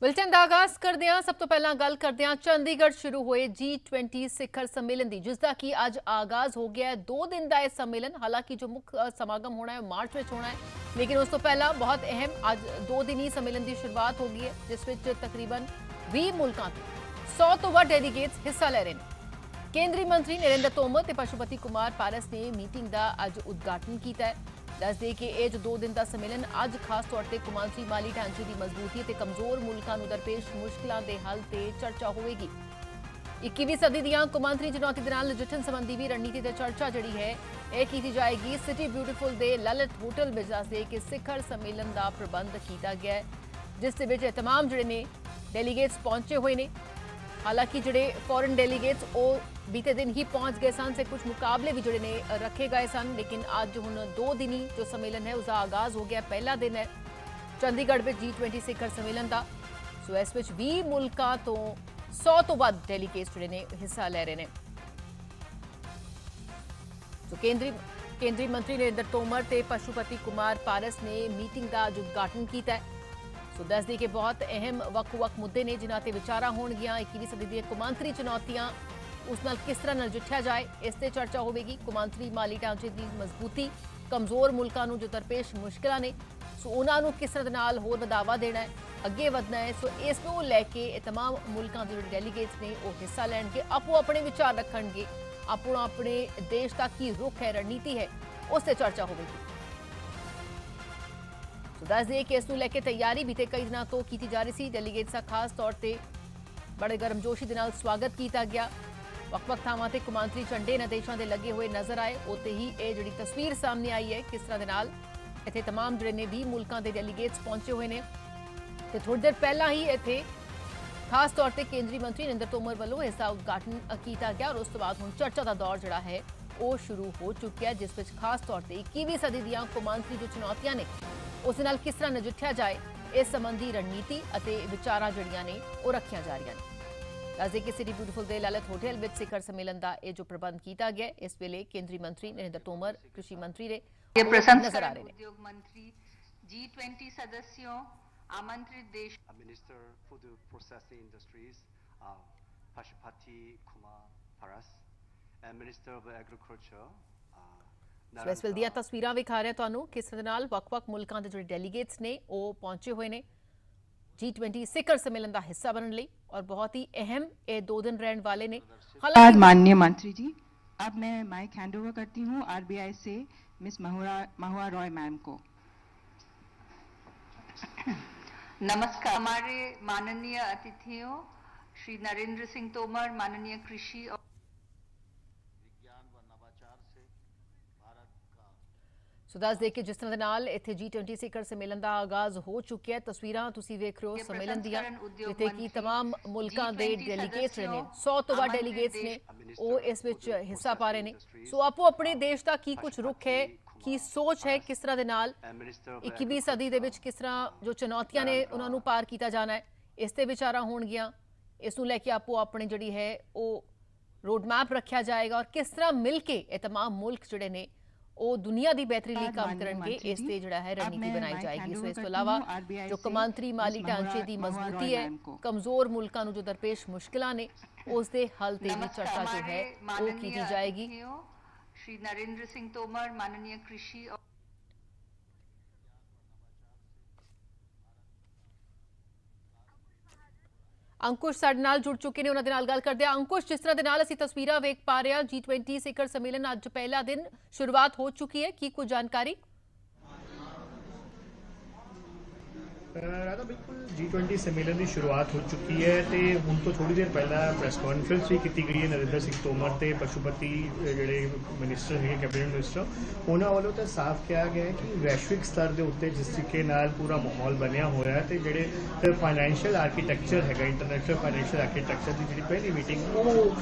Bulletin का आगाज करते हैं। सब तो पहला गल करते हैं चंडीगढ़ शुरू हुए G20 सिखर सम्मेलन की, जिसका कि अज आगाज हो गया है। 2 दिन का यह सम्मेलन, हालांकि जो मुख्य समागम होना है मार्च में होना है, लेकिन उस तो पहला बहुत अहम अज 2 दिन ही सम्मेलन की शुरुआत हो गई है, जिस तकरीबन 20 मुल्कों के 100 तो वध डेलीगेट्स हिस्सा ले रहे हैं। केंद्रीय मंत्री नरेंद्र तोमर ते पशुपति कुमार पारस ने मीटिंग का अज उद्घाटन किया है। दस दे कि यह जो 2 दिन का सम्मेलन अज खास तौर पर कौमांतरी माली ढांचे की मजबूती ते कमजोर मुल्कों को दरपेश मुश्किलों के हल से चर्चा होगी। 21वीं सदी दीआं कौमांतरी चुनौती के नाल नजिठण संबंधी भी रणनीति ते चर्चा जिहड़ी है यह की जाएगी। सिटी ब्यूटीफुल दे ललित होटल विच दस दे कि सिखर सम्मेलन का प्रबंध किया गया है, जिस दे विच तमाम जिहड़े ने डेलीगेट्स पहुंचे हुए ने। हालांकि जिहड़े फॉरन डेलीगेट्स वो बीते दिन ही पहुंच गए सन, से कुछ मुकाबले भी जिहड़े ने रखे गए सन, लेकिन अज हुण 2 दिन ही जो सम्मेलन है उसका आगाज हो गया। पहला दिन है चंडीगढ़ में G20 सिखर सम्मेलन का। सो इस विच 20 मुल्कों तो 100 तो वध डेलीगेट्स जिहड़े ने हिस्सा ले रहे हैं। तो केंद्रीय मंत्री नरेंद्र तोमर ते पशुपति कुमार पारस ने मीटिंग का अज उद्घाटन किया है। सो दस दी कि बहुत अहम वक् मुद्दे ने जिन्हां ते विचारां होणगियां। 21वीं सदी दी कौमांतरी चुनौतियां उस नाल किस तरह नजिठिया जाए, इस ते चर्चा होगी। कौमांतरी माली ढांचे की मजबूती, कमजोर मुल्कों को जो दरपेश मुश्किलां ने, सो उन्होंने किस तरह नाल होर वधावा देना है, अगे वधना है। सो इसनूं लैके तमाम मुल्कों के जो डेलीगेट्स ने वो हिस्सा लैणगे, आपो अपने विचार रखणगे, अपने देश का की रुख है, रणनीति है, उस ते चर्चा होगी। तो दस दिए कि इसनूं लैके तैयारी बीते कई दिनों तो की जा रही थी। डेलीगेट्स का खास तौर पर बड़े गर्मजोशी के नाल स्वागत किया गया। वक्-वक् थावां ते कौमांतरी झंडे इन्हां देशों के लगे हुए नजर आए। उत्ते ही ये जिहड़ी तस्वीर सामने आई है किस तरह के नाल इत्थे तमाम जिहड़े ने 20 मुल्कों के डेलीगेट्स पहुंचे हुए हैं। तो थोड़ी देर पहला ही इत्थे खास तौर पर केंद्रीय मंत्री नरेंद्र तोमर वालों इसका उद्घाटन किया गया और उस तो बाद हुण चर्चा का दौर जिहड़ा है वो शुरू हो चुका है, जिस विच खास तौर पर 21वीं सदी दीआं कौमांतरी जो चुनौतियां ने उस नाल किस तरह नजिठिया जाए, इस संबंधी रणनीति अते विचारां जिहड़ियां ने वो रखियां जा रही हैं। दस दे कि सिटी ब्यूटीफुल दे ललित होटल विच सिखर सम्मेलन का यह जो प्रबंध किया गया, इस वेले केंद्रीय मंत्री नरेंद्र तोमर, कृषि मंत्री ने नजर आ रहे हैं। उद्योग मंत्री, G20 सदस्यों, आमंत्रित देश minister food processing industries Pashupati Kumar Paras and minister of agriculture. इस वेले दी तस्वीरां विखा रहे हैं तुहानूं किस तरह नाल वक्-वक् मुल्कों के जो डेलीगेट्स ने वो पहुंचे हुए ने G20 सिखर सम्मेलन का हिस्सा बनने लई, और बहुत ही अहम ये 2 दिन रहने वाले ने। माननीय मंत्री जी, अब मैं माइक हैंड ओवर करती हूँ RBI से मिस महुआ रॉय मैम को। नमस्कार। हमारे माननीय अतिथियों श्री नरेंद्र सिंह तोमर, माननीय कृषि और सो दस दे कि जिस तरह नाल इत्थे G20 सिखर सम्मेलन का आगाज हो चुका है। तस्वीरां तुसीं वेख रहे हो सम्मेलन दियां, जिथे कि तमाम मुल्कों के डेलीगेट्स ने 100 तो वध डेलीगेट्स ने वो इस विच हिस्सा पा रहे हैं। सो आपो अपने देश का की कुछ रुख है, की सोच है, किस तरह दे नाल 21वीं सदी दे विच किस तरह जो चुनौतियां ने उन्होंने पार किया जाना है, इस ते विचारां होणगियां। इसनूं लैके आपो अपने जिहड़ी है वो रोड मैप रखा जाएगा और किस तरह मिल के ये तमाम मुल्क जिहड़े ने वो दुनिया की बेहतरी लिए काम करनगे, इस ते जिहड़ा है रणनीति बनाई जाएगी। सो इस तो अलावा जो कौमांतरी माली ढांचे की मजबूती है, कमजोर मुल्कों जो दरपेश मुश्किलां ने, उस दे हल ते भी चर्चा जो है वो की जाएगी। श्री नरेंद्र सिंह तोमर, माननीय कृषि और अंकुश साडे नाल जुड़ चुके हैं, उन्हां दे नाल गल करदे हां। अंकुश, जिस तरह दे नाल असीं तस्वीरां वेख पा रहे हैं, G20 सिखर सम्मेलन अज पहला दिन शुरुआत हो चुकी है, की कुछ जानकारी? राधा, बिल्कुल G20 सम्मेलन की शुरुआत हो चुकी है तो हम तो थोड़ी देर पहला प्रैस कॉन्फ्रेंस भी की गई है। नरेंद्र सिंह तोमर ते पशुपति जोड़े मिनिस्टर है, कैबिनेट मिनिस्टर, उन्होंने वालों तो साफ किया गया है कि वैश्विक स्तर के उत्ते जिस तरीके नाल पूरा माहौल बनया होया है तो जोड़े फाइनैंशियल आर्कीटैक्चर है, इंटरनेशनल फाइनैंशियल आर्कीटैक्चर की जी पहली मीटिंग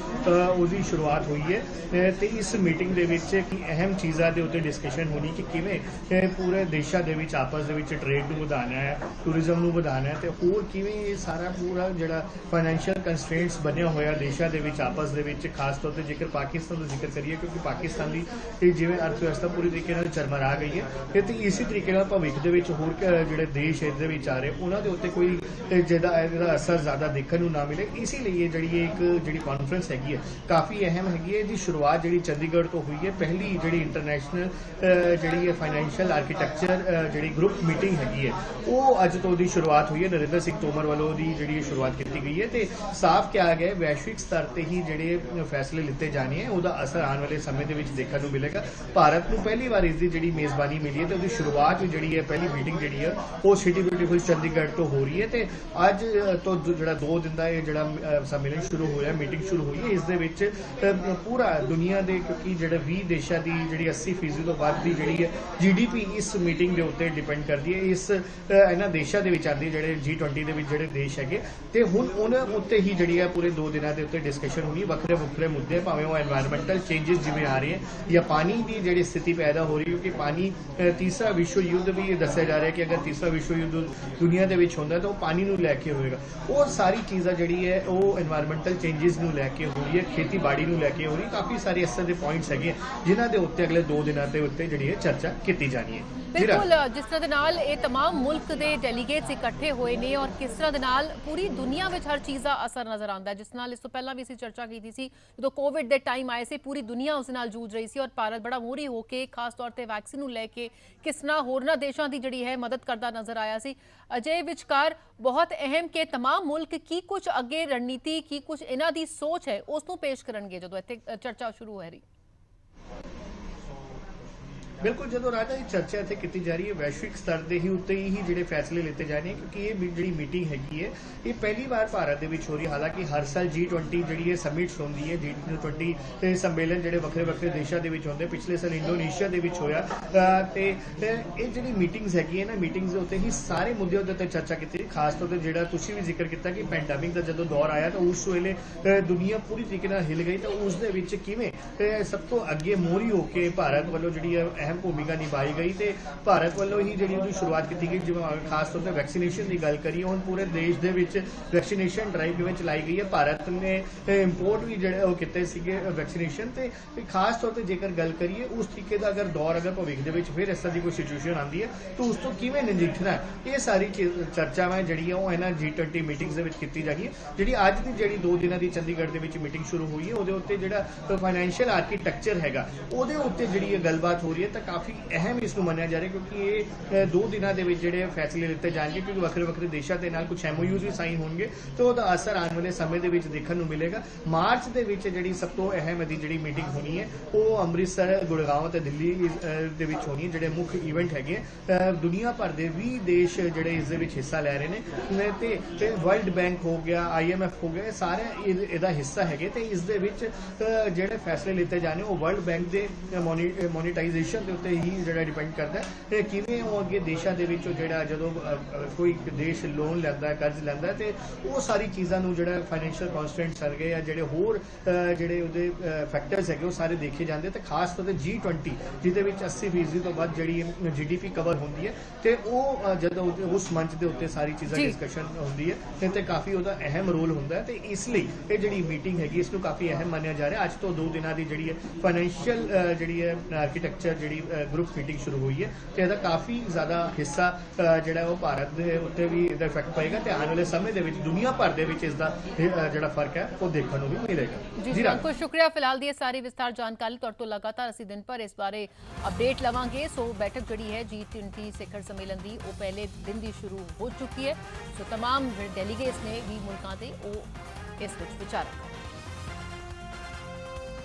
उसकी शुरुआत हुई है। तो इस मीटिंग के अहम चीज़ों के उत्ते डिस्कशन होनी कि किवें पूरे देशों के आपस के ट्रेड को बढ़ाना है, टूरिज्म को बढ़ाना है, ਤੇ ਹੋਰ ਕਿਵੇਂ ਇਹ ਸਾਰਾ ਪੂਰਾ ਜਿਹੜਾ ਫਾਈਨੈਂਸ਼ੀਅਲ ਕੰਸਟ੍ਰੇਂਟਸ ਬਣਿਆ ਹੋਇਆ ਦੇਸ਼ਾਂ ਦੇ ਵਿੱਚ ਆਪਸ ਦੇ ਵਿੱਚ, ਖਾਸ ਤੌਰ ਤੇ ਜੇਕਰ ਪਾਕਿਸਤਾਨ ਦਾ ਜ਼ਿਕਰ ਕਰੀਏ ਕਿਉਂਕਿ ਪਾਕਿਸਤਾਨ ਦੀ ਇਹ ਜਿਵੇਂ ਅਰਥ ਵਿਵਸਥਾ ਪੂਰੀ ਤਰੀਕੇ ਨਾਲ ਚਰਮਰਾ ਗਈ ਹੈ ਤੇ ਇਸੇ ਤਰੀਕੇ ਨਾਲ ਭਵਿੱਖ ਦੇ ਵਿੱਚ ਹੋਰ ਜਿਹੜੇ ਦੇਸ਼ ਇਹਦੇ ਵਿੱਚ ਆ ਰਹੇ ਉਹਨਾਂ ਦੇ ਉੱਤੇ ਕੋਈ ਜਿਹਦਾ ਇਹਦਾ ਅਸਰ ਜ਼ਿਆਦਾ ਦੇਖਣ ਨੂੰ ਨਾ ਮਿਲੇ। ਇਸੇ ਲਈ ਇਹ ਜਿਹੜੀ ਇੱਕ ਜਿਹੜੀ ਕਾਨਫਰੰਸ ਹੈਗੀ ਹੈ ਕਾਫੀ ਅਹਿਮ ਹੈਗੀ ਹੈ। ਇਹਦੀ ਸ਼ੁਰੂਆਤ ਜਿਹੜੀ ਚੰਡੀਗੜ੍ਹ ਤੋਂ ਹੋਈ ਹੈ। ਪਹਿਲੀ ਜਿਹੜੀ ਇੰਟਰਨੈਸ਼ਨਲ ਜਿਹੜੀ ਹੈ ਫਾਈਨੈਂਸ਼ੀਅਲ ਆਰਕੀਟੈਕਚਰ ਜਿਹੜੀ ਗਰੁੱਪ ਮੀਟਿੰਗ ਹੈਗੀ ਹੈ ਉਹ ਅੱਜ ਤੋਂ ਉਹਦੀ ਸ਼ੁਰੂਆਤ ਹੋਈ ਹੈ। ਨਰਿੰਦਰ ਸਿੰਘ ਤੋਮਰ ਵੱਲੋਂ ਉਹਦੀ ਜਿਹੜੀ ਸ਼ੁਰੂਆਤ ਕੀਤੀ ਗਈ ਹੈ ਤੇ ਸਾਫ਼ ਕਿਹਾ ਗਿਆ ਵੈਸ਼ਵਿਕ ਸਤਰ ਤੇ ਹੀ ਜਿਹੜੇ ਫੈਸਲੇ ਲਿੱਤੇ ਜਾਣੇ ਹੈ ਉਹਦਾ ਅਸਰ ਆਉਣ ਵਾਲੇ ਸਮੇਂ ਦੇ ਵਿੱਚ ਦੇਖਣ ਨੂੰ ਮਿਲੇਗਾ। ਭਾਰਤ ਨੂੰ ਪਹਿਲੀ ਵਾਰ ਇਸ ਦੀ ਜਿਹੜੀ ਮੇਜ਼ਬਾਨੀ ਮਿਲੀ ਹੈ ਤੇ ਉਹਦੀ ਸ਼ੁਰੂਆਤ ਜਿਹੜੀ ਹੈ ਪਹਿਲੀ ਮੀਟਿੰਗ ਜਿਹੜੀ ਹੈ ਉਹ ਸਿਟੀ ਬਿਊਟੀਫੁਲ ਚੰਡੀਗੜ੍ਹ ਤੋਂ ਹੋ ਰਹੀ ਹੈ ਤੇ ਅੱਜ ਤੋਂ ਜਿਹੜਾ 2 ਦਿਨ ਦਾ ਇਹ ਜਿਹੜਾ ਸੰਮੇਲਨ ਸ਼ੁਰੂ ਹੋਇਆ, ਮੀਟਿੰਗ ਸ਼ੁਰੂ ਹੋਈ ਹੈ। ਇਸ ਦੇ ਵਿੱਚ ਪੂਰਾ ਦੁਨੀਆ ਦੇ ਕਿਉਂਕਿ ਜਿਹੜੇ 20 ਦੇਸ਼ਾਂ ਦੀ ਜਿਹੜੀ 80% ਤੋਂ ਵੱਧ ਦੀ ਜਿਹੜੀ ਹੈ GDP ਇਸ ਮੀਟਿੰਗ ਦੇ ਉੱਤੇ ਡਿਪੈਂਡ ਕਰਦੀ ਹੈ। ਇਸ ਇਹਨਾਂ ਦੇਸ਼ਾਂ ਦੇ ਵਿੱਚ ਆਉਂਦੀ ਜਿਹੜੇ G20 ਦੇ ਵਿੱਚ ਜਿਹੜੇ ਦੇਸ਼ ਹੈਗੇ ਤੇ ਹੁਣ ਉਹਨਾਂ ਉੱਤੇ ਹੀ ਜਿਹੜੀ ਹੈ ਪੂਰੇ 2 ਦਿਨਾਂ ਦੇ ਉੱਤੇ ਡਿਸਕਸ਼ਨ ਹੋਣੀ। ਵੱਖਰੇ ਵੱਖਰੇ ਮੁੱਦੇ ਭਾਵੇਂ ਉਹ ਐਨਵਾਇਰਨਮੈਂਟਲ ਚੇਂਜਸ ਜਿਵੇਂ ਆ ਰਹੇ ਹੈ ਜਾਂ ਪਾਣੀ ਦੀ ਜਿਹੜੀ ਸਥਿਤੀ ਪੈਦਾ ਹੋ ਰਹੀ ਕਿਉਂਕਿ ਪਾਣੀ ਤੀਸਰਾ ਵਿਸ਼ਵ ਯੁੱਧ ਵੀ ਦੱਸਿਆ ਜਾ ਰਿਹਾ ਕਿ ਅਗਰ ਤੀਸਰਾ ਵਿਸ਼ਵ ਯੁੱਧ ਦੁਨੀਆ ਦੇ ਵਿੱਚ ਹੁੰਦਾ ਤਾਂ ਉਹ ਪਾਣੀ ਨੂੰ ਲੈ ਕੇ ਹੋਏਗਾ। ਉਹ ਸਾਰੀ ਚੀਜ਼ਾਂ ਜਿਹੜੀ ਹੈ ਉਹ ਐਨਵਾਇਰਨਮੈਂਟਲ ਚੇਂਜਸ ਨੂੰ ਲੈ ਕੇ ਹੋ ਰਹੀ ਹੈ, ਖੇਤੀਬਾੜੀ ਨੂੰ ਲੈ ਕੇ ਹੋ ਰਹੀ। ਕਾਫੀ ਸਾਰੇ ਇਸ ਤਰ੍ਹਾਂ ਦੇ ਪੁਆਇੰਟਸ ਹੈਗੇ ਜਿਨ੍ਹਾਂ ਦੇ ਉੱਤੇ ਅਗਲੇ 2 ਦਿਨਾਂ ਦੇ ਉੱਤੇ ਜਿਹੜੀ ਹੈ ਚਰਚਾ ਕੀਤੀ ਜਾਣੀ ਹੈ। ਬਿਲਕੁਲ, ਜਿਸ ਤਰ੍ਹਾਂ ਦੇ ਨਾਲ ਇਹ तमाम ਮੁਲਕ ਦੇ ਡੈਲੀਗੇਟਸ ਇਕੱਠੇ ਹੋਏ ਨੇ ਔਰ ਕਿਸ ਤਰ੍ਹਾਂ ਦੇ ਨਾਲ ਪੂਰੀ ਦੁਨੀਆ ਵਿੱਚ ਹਰ ਚੀਜ਼ ਦਾ ਅਸਰ ਨਜ਼ਰ ਆਉਂਦਾ ਹੈ, ਜਿਸ ਨਾਲ ਇਸ ਤੋਂ ਪਹਿਲਾਂ ਵੀ ਅਸੀਂ ਚਰਚਾ ਕੀਤੀ ਸੀ ਜਦੋਂ ਕੋਵਿਡ ਦੇ ਟਾਈਮ ਆਏ ਸੀ ਪੂਰੀ ਦੁਨੀਆ ਉਸ ਨਾਲ ਜੂਝ ਰਹੀ ਸੀ ਔਰ ਭਾਰਤ ਬੜਾ ਮੋਹਰੀ ਹੋ ਕੇ ਖਾਸ ਤੌਰ ਤੇ ਵੈਕਸੀਨ ਨੂੰ ਲੈ ਕੇ ਕਿਸ ਤਰ੍ਹਾਂ ਹੋਰਨਾਂ ਦੇਸ਼ਾਂ ਦੀ ਜਿਹੜੀ ਹੈ ਮਦਦ ਕਰਦਾ ਨਜ਼ਰ ਆਇਆ ਸੀ। ਅਜੇ ਵਿਚਕਾਰ ਬਹੁਤ ਅਹਿਮ ਕਿ तमाम ਮੁਲਕ ਕੀ ਕੁਝ ਅੱਗੇ ਰਣਨੀਤੀ ਕੀ ਕੁਝ ਇਹਨਾਂ ਦੀ ਸੋਚ ਹੈ ਉਸ ਨੂੰ ਪੇਸ਼ ਕਰਨਗੇ ਜਦੋਂ ਇੱਥੇ ਚਰਚਾ ਸ਼ੁਰੂ ਹੋ ਰਹੀ। ਬਿਲਕੁਲ, ਜਦੋਂ ਰਾਜਾ ਦੀ ਚਰਚਾ ਇੱਥੇ ਕੀਤੀ ਜਾ ਰਹੀ ਹੈ ਵੈਸ਼ਵਿਕ ਸਤਰ ਦੇ ਹੀ ਉੱਤੇ ਹੀ ਜਿਹੜੇ ਫੈਸਲੇ ਲਿੱਤੇ ਜਾਣੇ ਕਿਉਂਕਿ ਇਹ ਜਿਹੜੀ ਮੀਟਿੰਗ ਹੈਗੀ ਹੈ ਇਹ ਪਹਿਲੀ ਵਾਰ ਭਾਰਤ ਦੇ ਵਿੱਚ ਹੋ ਰਹੀ। ਹਾਲਾਂਕਿ ਹਰ ਸਾਲ G20 ਜਿਹੜੀ ਹੈ ਸਮਿਟਸ ਹੁੰਦੀ ਹੈ, G20 ਤੇ ਸੰਮੇਲਨ ਜਿਹੜੇ ਵੱਖਰੇ ਵੱਖਰੇ ਦੇਸ਼ਾਂ ਦੇ ਵਿੱਚ ਹੁੰਦੇ। ਪਿਛਲੇ ਸਾਲ ਇੰਡੋਨੇਸ਼ੀਆ ਦੇ ਵਿੱਚ ਹੋਇਆ ਤੇ ਇਹ ਜਿਹੜੀ ਮੀਟਿੰਗਸ ਹੈਗੀਆਂ ਨਾ ਮੀਟਿੰਗਸ ਦੇ ਉੱਤੇ ਹੀ ਸਾਰੇ ਮੁੱਦਿਆਂ ਦੇ ਉੱਤੇ ਚਰਚਾ ਕੀਤੀ। ਖਾਸ ਤੌਰ ਤੇ ਜਿਹੜਾ ਤੁਸੀਂ ਵੀ ਜ਼ਿਕਰ ਕੀਤਾ ਕਿ ਪੈਂਡੈਮਿਕ ਦਾ ਜਦੋਂ ਦੌਰ ਆਇਆ ਤਾਂ ਉਸ ਵੇਲੇ ਦੁਨੀਆ ਪੂਰੀ ਤਰੀਕੇ ਨਾਲ ਹਿੱਲ ਗਈ ਤਾਂ ਉਸ ਦੇ ਵਿੱਚ ਕਿਵੇਂ ਸਭ ਤੋਂ ਅੱਗੇ ਮੋਹਰੀ ਹੋ ਕੇ ਭਾਰਤ ਵੱਲੋਂ ਜਿਹੜੀ ਹੈ ਭੂਮਿਕਾ ਨਿਭਾਈ ਗਈ ਤੇ ਭਾਰਤ ਵੱਲੋਂ ਹੀ ਜਿਹੜੀ ਉਹਦੀ ਸ਼ੁਰੂਆਤ ਕੀਤੀ ਗਈ। ਜਿਵੇਂ ਖਾਸ ਤੌਰ ਤੇ ਵੈਕਸੀਨੇਸ਼ਨ ਦੀ ਗੱਲ ਕਰੀਏ ਹੁਣ ਪੂਰੇ ਦੇਸ਼ ਦੇ ਵਿੱਚ ਵੈਕਸੀਨੇਸ਼ਨ ਡਰਾਈਵ ਕਿਵੇਂ ਚਲਾਈ ਗਈ ਹੈ। ਭਾਰਤ ਨੇ ਇੰਪੋਰਟ ਵੀ ਜਿਹੜੇ ਉਹ ਕੀਤੇ ਸੀਗੇ ਵੈਕਸੀਨੇਸ਼ਨ ਤੇ ਖਾਸ ਤੌਰ ਤੇ ਜੇਕਰ ਗੱਲ ਕਰੀਏ ਉਸ ਤਰੀਕੇ ਦਾ ਅਗਰ ਦੌਰ ਅਗਰ ਭਵਿੱਖ ਦੇ ਵਿੱਚ ਫਿਰ ਇਸ ਤਰ੍ਹਾਂ ਦੀ ਕੋਈ ਸਿਚੁਏਸ਼ਨ ਆਉਂਦੀ ਹੈ ਤਾਂ ਉਸ ਤੋਂ ਕਿਵੇਂ ਨਜਿੱਠਣਾ ਇਹ ਸਾਰੀ ਚਰਚਾਵਾਂ ਜਿਹੜੀਆਂ ਉਹ ਇਹਨਾਂ G20 ਮੀਟਿੰਗਸ ਦੇ ਵਿੱਚ ਕੀਤੀ ਜਾਣੀ ਹੈ। ਜਿਹੜੀ ਅੱਜ ਦੀ ਜਿਹੜੀ 2 ਦਿਨਾਂ ਦੀ ਚੰਡੀਗੜ੍ਹ ਦੇ ਵਿੱਚ ਮੀਟਿੰਗ ਸ਼ੁਰੂ ਹੋਈ ਹੈ ਉਹਦੇ ਉੱਤੇ ਜਿਹੜਾ ਫਾਈਨੈਂਸ਼ੀਅਲ ਆਰਕੀਟੈਕਚਰ ਹੈਗਾ ਉਹਦੇ ਉੱਤੇ ਜਿਹੜੀ ਗੱਲਬਾਤ ਹੋ ਰਹੀ ਹੈ ਤਾਂ ਕਾਫੀ ਅਹਿਮ ਇਸ ਨੂੰ ਮੰਨਿਆ ਜਾ ਰਿਹਾ ਕਿਉਂਕਿ ਇਹ 2 ਦਿਨਾਂ ਦੇ ਵਿੱਚ ਜਿਹੜੇ ਫੈਸਲੇ ਲਿੱਤੇ ਜਾਣਗੇ ਕਿਉਂਕਿ ਵੱਖਰੇ ਵੱਖਰੇ ਦੇਸ਼ਾਂ ਦੇ ਨਾਲ ਕੁਝ MOUs ਵੀ ਸਾਈਨ ਹੋਣਗੇ ਤੇ ਉਹਦਾ ਅਸਰ ਆਉਣ ਵਾਲੇ ਸਮੇਂ ਦੇ ਵਿੱਚ ਦੇਖਣ ਨੂੰ ਮਿਲੇਗਾ। ਮਾਰਚ ਦੇ ਵਿੱਚ ਜਿਹੜੀ ਸਭ ਤੋਂ ਅਹਿਮ ਇਹਦੀ ਜਿਹੜੀ ਮੀਟਿੰਗ ਹੋਣੀ ਹੈ ਉਹ ਅੰਮ੍ਰਿਤਸਰ, ਗੁੜਗਾਉਂ ਤੇ ਦਿੱਲੀ ਦੇ ਵਿੱਚ ਹੋਣੀ ਹੈ ਜਿਹੜੇ ਮੁੱਖ ਇਵੈਂਟ ਹੈਗੇ। ਦੁਨੀਆ ਭਰ ਦੇ 20 ਦੇਸ਼ ਜਿਹੜੇ ਇਸ ਦੇ ਵਿੱਚ ਹਿੱਸਾ ਲੈ ਰਹੇ ਨੇ ਤੇ ਵਰਲਡ ਬੈਂਕ ਹੋ ਗਿਆ, IMF ਹੋ ਗਿਆ, ਸਾਰੇ ਇਹਦਾ ਹਿੱਸਾ ਹੈਗੇ ਤੇ ਇਸ ਦੇ ਵਿੱਚ ਜਿਹੜੇ ਫੈਸਲੇ ਲਿੱਤੇ ਜਾਣੇ ਉਹ ਵਰਲਡ ਬੈਂਕ ਦੇ ਮੋਨੀਟਾਈਜੇਸ਼ਨ ਦੇ ਉੱਤੇ ਹੀ ਜਿਹੜਾ ਡਿਪੈਂਡ ਕਰਦਾ ਹੈ ਕਿਵੇਂ ਉਹ ਅੱਗੇ ਦੇਸ਼ਾਂ ਦੇ ਵਿੱਚ ਜਿਹੜਾ ਜਦੋਂ ਕੋਈ ਦੇਸ਼ ਲੋਨ ਲੈਂਦਾ ਹੈ, ਕਰਜ਼ ਲੈਂਦਾ ਹੈ ਤੇ ਉਹ ਸਾਰੀ ਚੀਜ਼ਾਂ ਨੂੰ ਜਿਹੜਾ ਫਾਈਨੈਂਸ਼ੀਅਲ ਕਨਸਟ੍ਰੇਂਟਸ ਹੈਗੇ ਜਾਂ ਜਿਹੜੇ ਹੋਰ ਜਿਹੜੇ ਉਹਦੇ ਫੈਕਟਰਸ ਹੈਗੇ ਉਹ ਸਾਰੇ ਦੇਖੇ ਜਾਂਦੇ ਤੇ ਖਾਸ ਤੌਰ ਤੇ G20 ਜਿਹਦੇ ਵਿੱਚ 80% ਤੋਂ ਵੱਧ ਜਿਹੜੀ GDP ਕਵਰ ਹੁੰਦੀ ਹੈ ਤੇ ਉਹ ਜਦੋਂ ਉਸ ਮੰਚ ਦੇ ਉੱਤੇ ਸਾਰੀ ਚੀਜ਼ਾਂ ਡਿਸਕਸ਼ਨ ਹੁੰਦੀ ਹੈ ਤੇ ਕਾਫੀ ਉਹਦਾ ਅਹਿਮ ਰੋਲ ਹੁੰਦਾ ਹੈ ਤੇ ਇਸ ਲਈ ਇਹ ਜਿਹੜੀ ਮੀਟਿੰਗ ਹੈਗੀ ਇਸ ਨੂੰ ਕਾਫੀ ਅਹਿਮ ਮੰਨਿਆ ਜਾ ਰਿਹਾ। ਅੱਜ ਤੋਂ 2 ਦਿਨਾਂ ਦੀ ਜਿਹੜੀ ਹੈ ਫਾਈਨੈਂਸ਼ੀਅਲ ਜਿਹੜੀ ਹੈ ਆਰਕੀਟੈਕਚਰ ਜਿਹੜੀ ਗਰੁੱਪ ਮੀਟਿੰਗ ਸ਼ੁਰੂ ਹੋਈ ਹੈ ਤੇ ਇਹਦਾ ਕਾਫੀ ਜ਼ਿਆਦਾ ਹਿੱਸਾ ਜਿਹੜਾ ਉਹ ਭਾਰਤ ਦੇ ਉੱਤੇ ਵੀ ਇਹਦਾ ਇਫੈਕਟ ਪਏਗਾ ਤੇ ਆਉਣ ਵਾਲੇ ਸਮੇਂ ਦੇ ਵਿੱਚ ਦੁਨੀਆ ਭਰ ਦੇ ਵਿੱਚ ਇਸ ਦਾ ਜਿਹੜਾ ਫਰਕ ਹੈ ਉਹ ਦੇਖਣ ਨੂੰ ਵੀ ਮਿਲੇਗਾ। ਜੀ ਬਹੁਤ ਸ਼ੁਕਰੀਆ ਫਿਲਹਾਲ ਦੀ ਸਾਰੀ ਵਿਸਤਾਰ ਜਾਣਕਾਰੀ ਤੁਹਾਡੇ ਤੋਂ ਲਗਾਤਾਰ ਅਸੀਂ ਦਿਨ ਭਰ ਇਸ ਬਾਰੇ ਅਪਡੇਟ ਲਵਾਂਗੇ। ਸੋ ਬੈਠਕ ਜਿਹੜੀ ਹੈ G20 ਸਿਖਰ ਸੰਮੇਲਨ ਦੀ ਉਹ ਪਹਿਲੇ ਦਿਨ ਦੀ ਸ਼ੁਰੂ ਹੋ ਚੁੱਕੀ ਹੈ। ਸੋ तमाम ਡੈਲੀਗੇਟਸ ਨੇ 20 ਮੁਲਕਾਂ ਦੇ ਉਹ ਇਸ ਵਿੱਚ ਵਿਚਾਰ